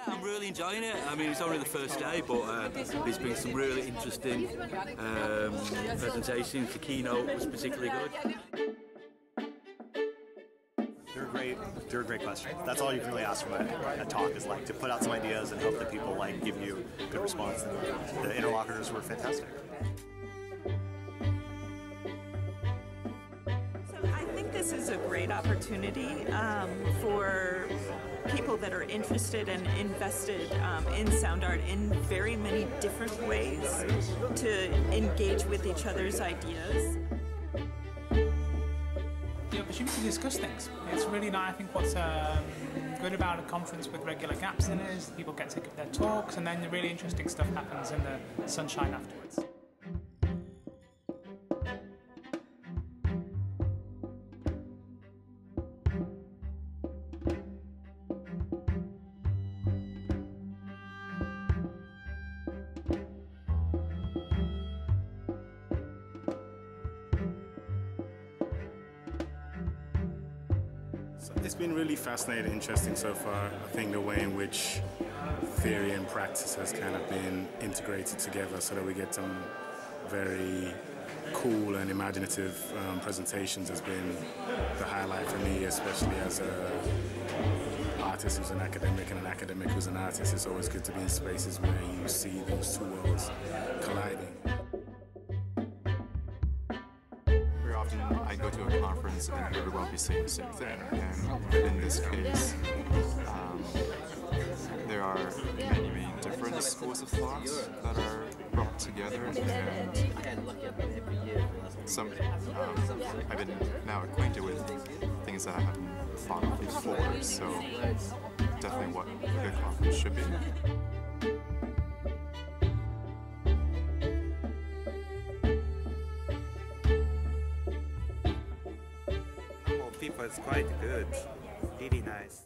I'm really enjoying it. I mean, it's only the first day, but there's been some really interesting presentations. The keynote was particularly good. They're great questions. That's all you can really ask from a talk, is like to put out some ideas and hope that people like give you a good response. And the interlocutors were fantastic. So I think this is a great opportunity for people that are interested and invested in sound art in very many different ways to engage with each other's ideas. The opportunity to discuss things. It's really nice. I think what's good about a conference with regular gaps in it is people get to give their talks, and then the really interesting stuff happens in the sunshine afterwards. It's been really fascinating, interesting so far. I think the way in which theory and practice has kind of been integrated together so that we get some very cool and imaginative presentations has been the highlight for me, especially as an artist who's an academic and an academic who's an artist. It's always good to be in spaces where you see those two worlds colliding. Often I go to a conference and everyone will be saying the same thing, and in this case there are many different schools of thought that are brought together, and some I've been now acquainted with things that I haven't thought of before, so definitely what a good conference should be. People is quite good, really nice.